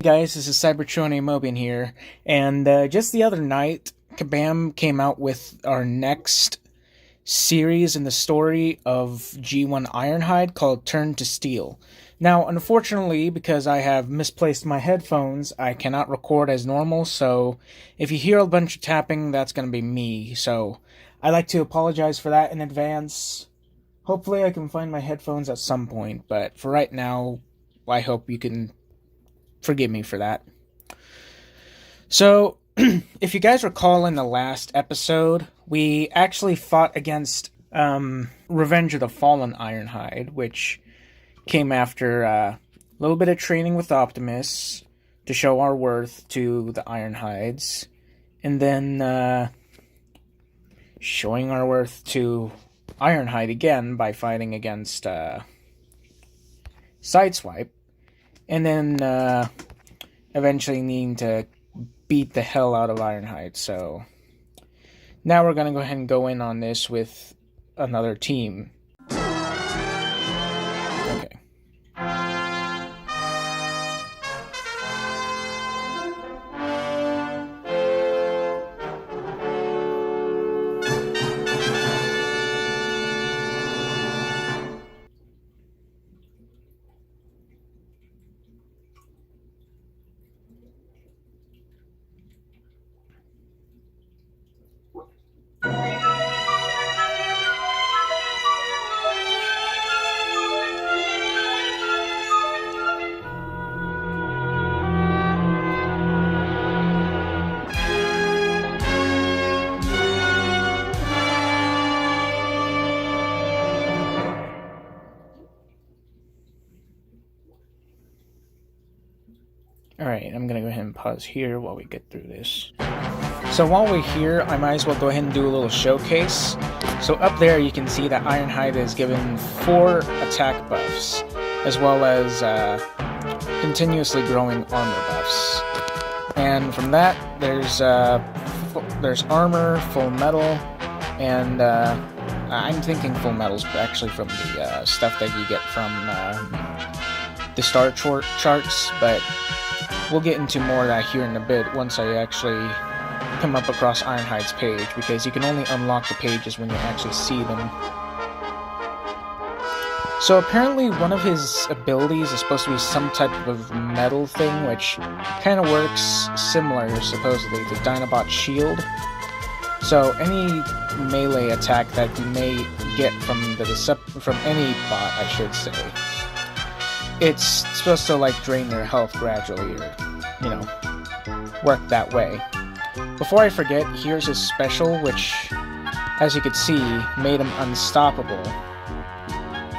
Guys, this is Cybertrone Mobian here, and just the other night, Kabam came out with our next series in the story of G1 Ironhide called Turn to Steel. Now, unfortunately, because I have misplaced my headphones, I cannot record as normal, so if you hear a bunch of tapping, that's going to be me, so I'd like to apologize for that in advance. Hopefully I can find my headphones at some point, but for right now, I hope you can forgive me for that. So, if you guys recall in the last episode, we actually fought against Revenge of the Fallen Ironhide, which came after a little bit of training with Optimus to show our worth to the Ironhides, and then showing our worth to Ironhide again by fighting against Sideswipe. And then, eventually needing to beat the hell out of Ironhide. So, now we're going to go ahead and go in on this with another team. Okay. Alright, I'm gonna go ahead and pause here while we get through this. So while we're here, I might as well go ahead and do a little showcase. So up there you can see that Ironhide is given 4 attack buffs, as well as continuously growing armor buffs. And from that, there's armor, full metal, and I'm thinking full metal's actually from the stuff that you get from the star charts, but we'll get into more of that here in a bit once I actually come up across Ironhide's page, because you can only unlock the pages when you actually see them. So apparently one of his abilities is supposed to be some type of metal thing, which kind of works similar, supposedly, to Dinobot's shield. So any melee attack that you may get from any bot, I should say, it's supposed to like drain their health gradually, or, you know, work that way. Before I forget, here's his special, which, as you can see, made him unstoppable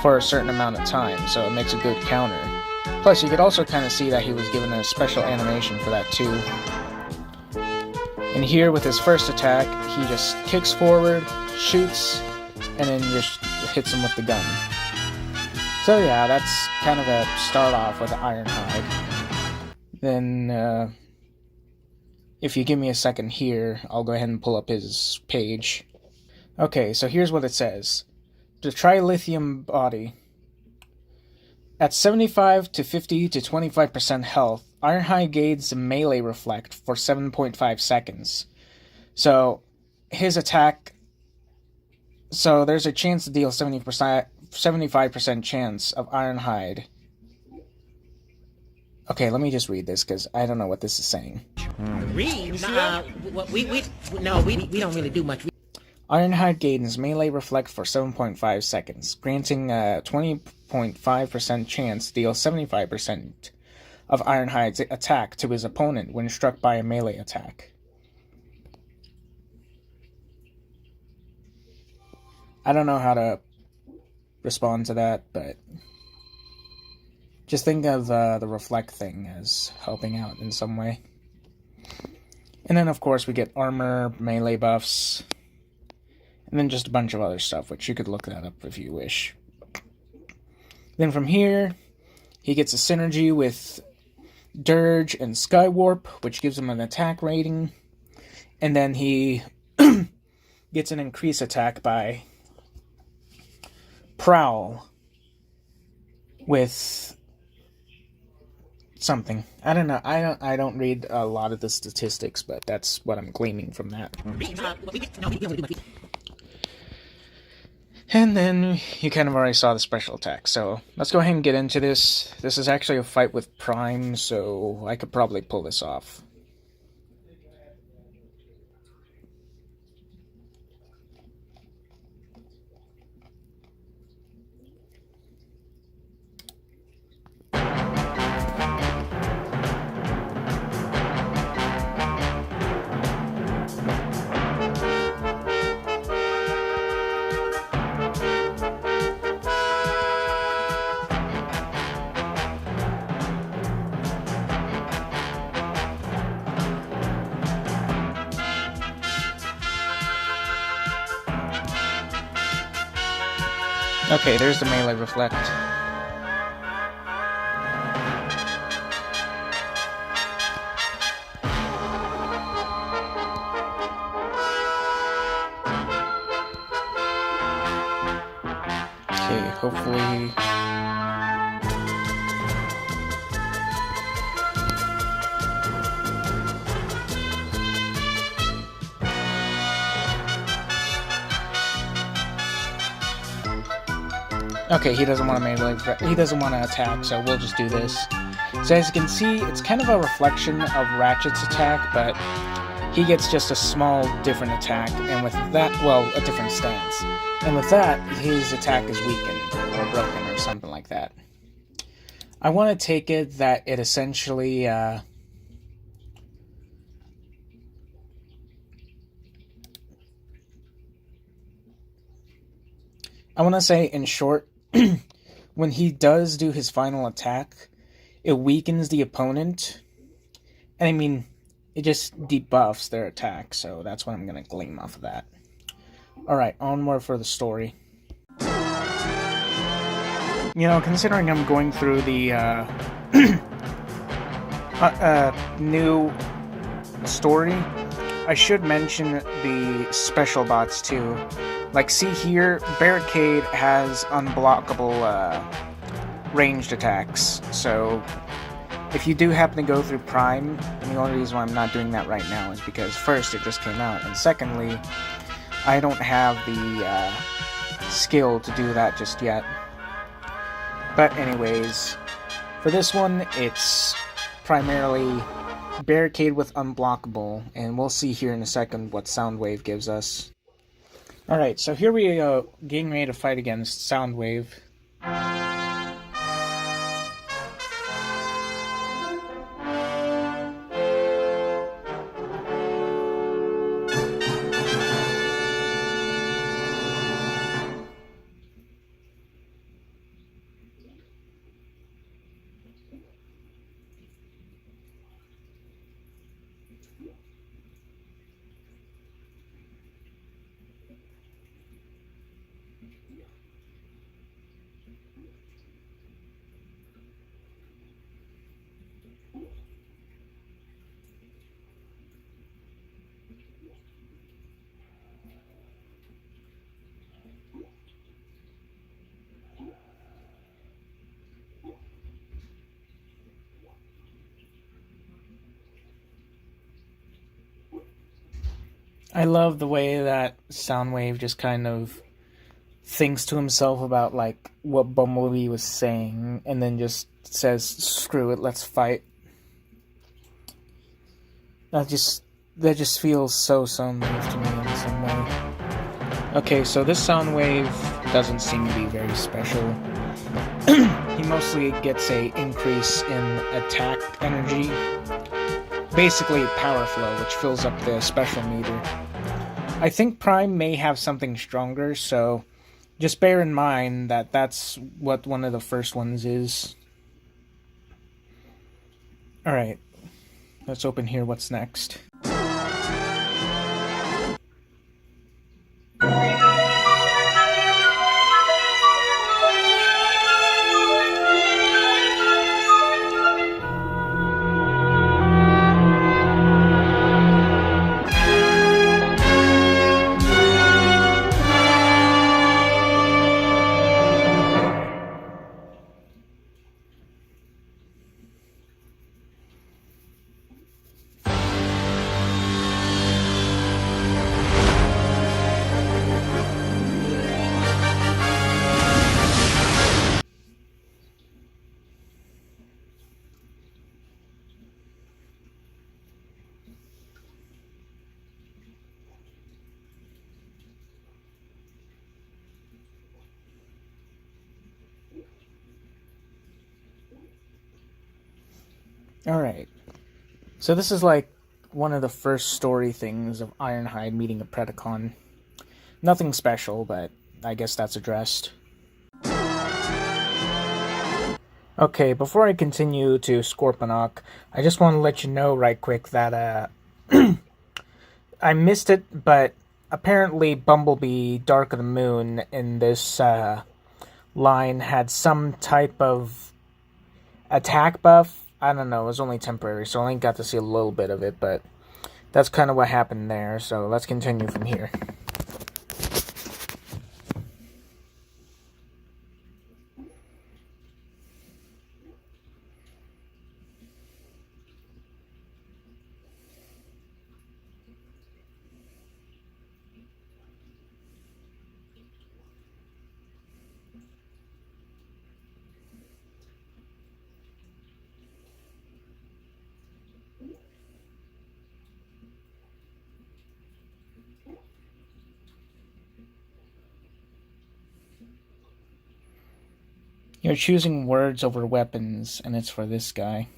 for a certain amount of time, so it makes a good counter. Plus, you could also kind of see that he was given a special animation for that too. And here, with his first attack, he just kicks forward, shoots, and then just hits him with the gun. So yeah, that's kind of a start off with Ironhide. Then, if you give me a second here, I'll go ahead and pull up his page. Okay, so here's what it says. The Trilithium body. At 75 to 50 to 25% health, Ironhide gains a melee reflect for 7.5 seconds. So, his attack... So, there's a chance to deal 75% chance of Ironhide. Okay, let me just read this, because I don't know what this is saying. Read? No, we don't really do much. Ironhide gains melee reflect for 7.5 seconds, granting a 20.5% chance to deal 75% of Ironhide's attack to his opponent when struck by a melee attack. I don't know how to respond to that, but just think of the reflect thing as helping out in some way. And then, of course, we get armor, melee buffs, and then just a bunch of other stuff, which you could look that up if you wish. Then from here, he gets a synergy with Dirge and Skywarp, which gives him an attack rating. And then he gets an increased attack by Prowl with something. I don't know. I don't read a lot of the statistics, but that's what I'm gleaning from that. And then you kind of already saw the special attack, so let's go ahead and get into this. This is actually a fight with Prime, so I could probably pull this off. Okay, there's the melee reflect. Okay, hopefully... Okay, he doesn't want to melee. He doesn't want to attack, so we'll just do this. So as you can see, it's kind of a reflection of Ratchet's attack, but he gets just a small different attack, and with that, well, a different stance. And with that, his attack is weakened, or broken, or something like that. I want to take it that it essentially, I want to say, in short, when he does do his final attack, it weakens the opponent. And I mean, it just debuffs their attack, so that's what I'm going to glean off of that. Alright, onward for the story. You know, considering I'm going through the new story, I should mention the special bots too. Like, see here, Barricade has unblockable ranged attacks, so if you do happen to go through Prime, and the only reason why I'm not doing that right now is because first, it just came out, and secondly, I don't have the skill to do that just yet. But anyways, for this one, it's primarily Barricade with unblockable, and we'll see here in a second what Soundwave gives us. Alright, so here we are getting ready to fight against Soundwave. I love the way that Soundwave just kind of thinks to himself about, like, what Bumblebee was saying, and then just says, screw it, let's fight. That just feels so Soundwave to me in some way. Okay, so this Soundwave doesn't seem to be very special. He mostly gets a increase in attack energy. Basically, power flow, which fills up the special meter. I think Prime may have something stronger, so just bear in mind that that's what one of the first ones is. Alright, let's open here what's next. Alright. So this is like one of the first story things of Ironhide meeting a Predacon. Nothing special, but I guess that's addressed. Okay, before I continue to Scorponok, I just want to let you know right quick that I missed it, but apparently Bumblebee Dark of the Moon in this line had some type of attack buff. I don't know, it was only temporary, so I only got to see a little bit of it, but that's kind of what happened there, so let's continue from here. You're choosing words over weapons, and it's for this guy.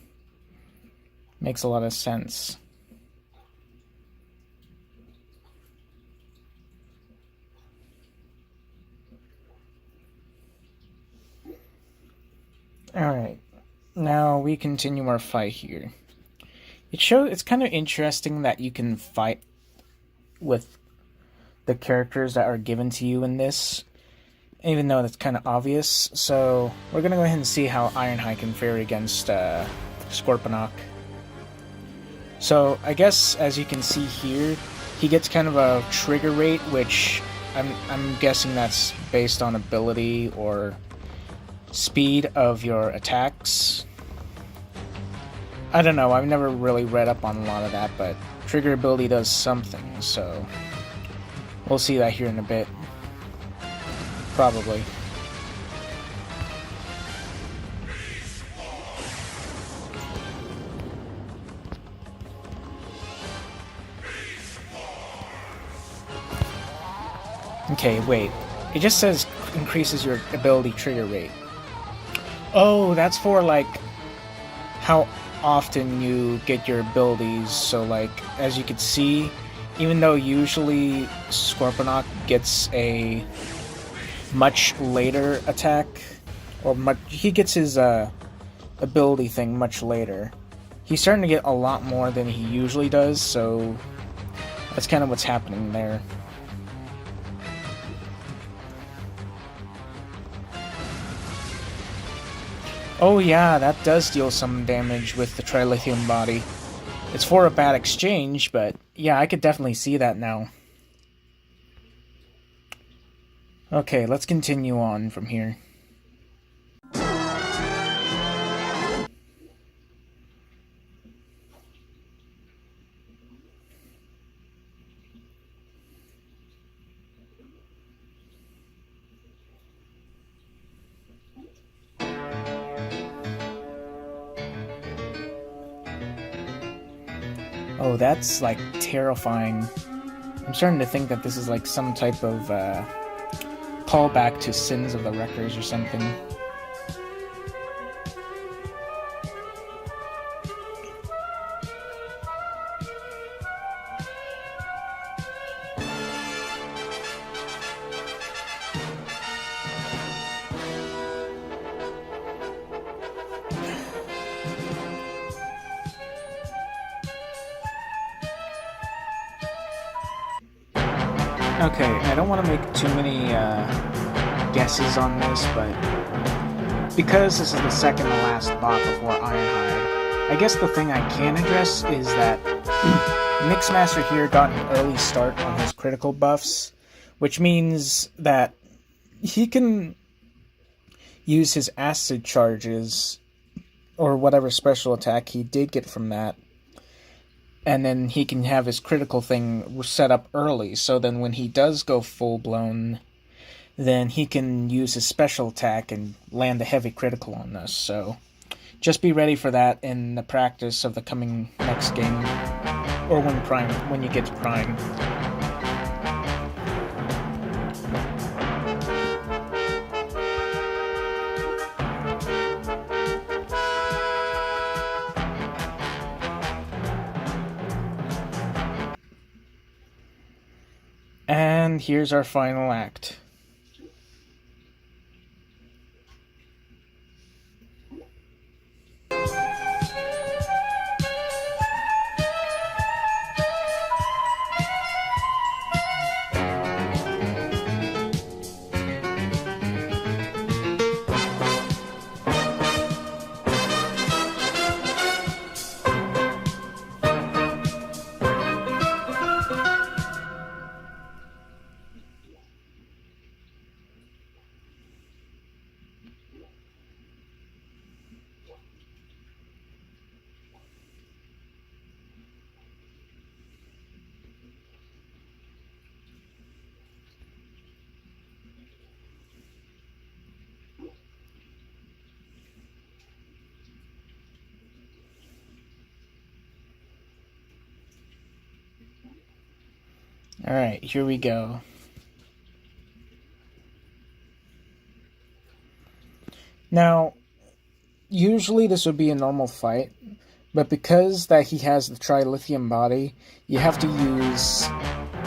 Makes a lot of sense. Alright, now we continue our fight here. It's kind of interesting that you can fight with the characters that are given to you in this, even though that's kind of obvious. So we're gonna go ahead and see how Ironhide can fare against Scorponok. So I guess as you can see here, he gets kind of a trigger rate, which I'm guessing that's based on ability or speed of your attacks. I don't know, I've never really read up on a lot of that, but trigger ability does something, so we'll see that here in a bit. Probably. Okay, wait. It just says increases your ability trigger rate. Oh, that's for, like, how often you get your abilities. So, like, as you can see, even though usually Scorponok gets a much later attack, or he gets his ability thing much later, he's starting to get a lot more than he usually does, so that's kind of what's happening there. Oh yeah, that does deal some damage with the Trilithium body. It's for a bad exchange, but yeah, I could definitely see that now. Okay, let's continue on from here. Oh, that's, like, terrifying. I'm starting to think that this is, like, some type of, callback to Sins of the Wreckers or something. Okay, I don't want to make too many guesses on this, but because this is the second to last bot before Ironhide, I guess the thing I can address is that Mixmaster here got an early start on his critical buffs, which means that he can use his acid charges, or whatever special attack he did get from that, and then he can have his critical thing set up early, so then when he does go full-blown, then he can use his special attack and land a heavy critical on us, so just be ready for that in the practice of the coming next game, or when you get to Prime. And here's our final act. Alright, here we go. Now, usually this would be a normal fight, but because that he has the trilithium body, you have to use...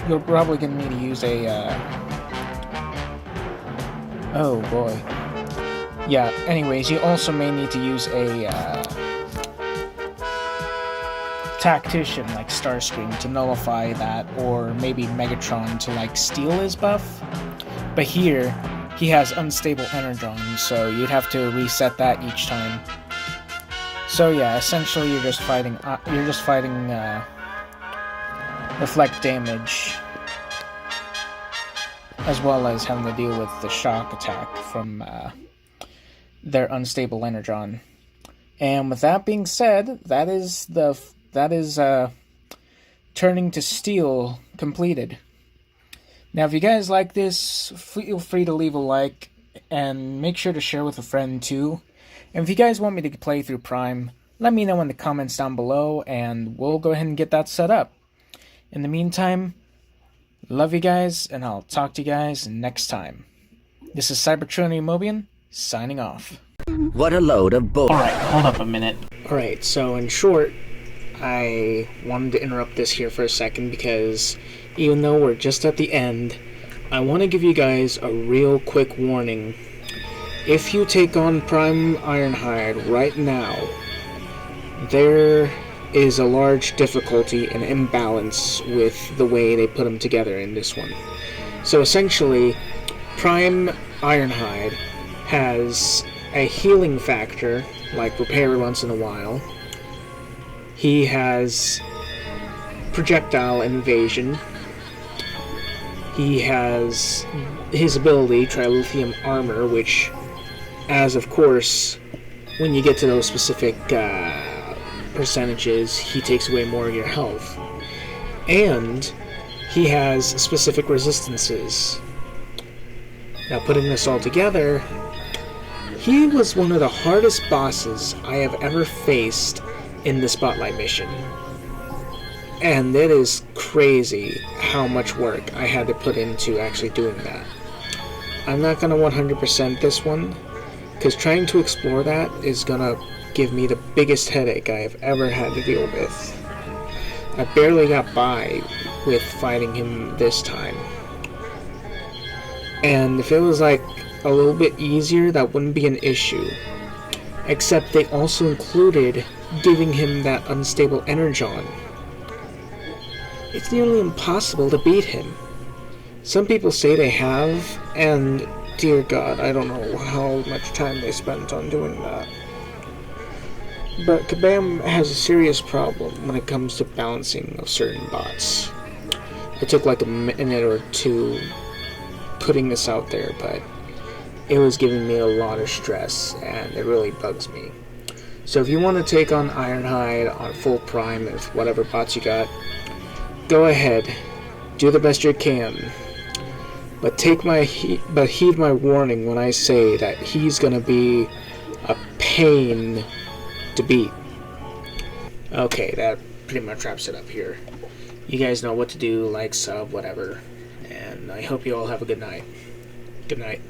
You're probably going to need to use a... Oh boy. Yeah, anyways, you also may need to use a tactician like Starscream to nullify that, or maybe Megatron to like steal his buff. But here, he has unstable energon, so you'd have to reset that each time. So yeah, essentially you're just fighting reflect damage, as well as having to deal with the shock attack from their unstable energon. And with that being said, that is turning to steel completed. Now, if you guys like this, feel free to leave a like, and make sure to share with a friend too. And if you guys want me to play through Prime, let me know in the comments down below, and we'll go ahead and get that set up. In the meantime, love you guys, and I'll talk to you guys next time. This is Cybertronian Mobian, signing off. What a load of bull. Alright, hold up a minute. Alright, so in short, I wanted to interrupt this here for a second because even though we're just at the end, I want to give you guys a real quick warning. If you take on Prime Ironhide right now, there is a large difficulty and imbalance with the way they put them together in this one. So essentially, Prime Ironhide has a healing factor, like repair once in a while. He has projectile invasion. He has his ability, Trilithium Armor, which, as of course, when you get to those specific percentages, he takes away more of your health. And he has specific resistances. Now, putting this all together, he was one of the hardest bosses I have ever faced in the Spotlight mission. And it is crazy how much work I had to put into actually doing that. I'm not going to 100% this one, because trying to explore that is going to give me the biggest headache I have ever had to deal with. I barely got by with fighting him this time. And if it was like a little bit easier, that wouldn't be an issue. Except they also included giving him that unstable energon. It's nearly impossible to beat him. Some people say they have, and dear God, I don't know how much time they spent on doing that. But Kabam has a serious problem when it comes to balancing of certain bots. It took like a minute or two putting this out there, but it was giving me a lot of stress, and it really bugs me. So if you want to take on Ironhide on full prime with whatever bots you got, go ahead, do the best you can. But heed my warning when I say that he's gonna be a pain to beat. Okay, that pretty much wraps it up here. You guys know what to do, like, sub, whatever. And I hope you all have a good night. Good night.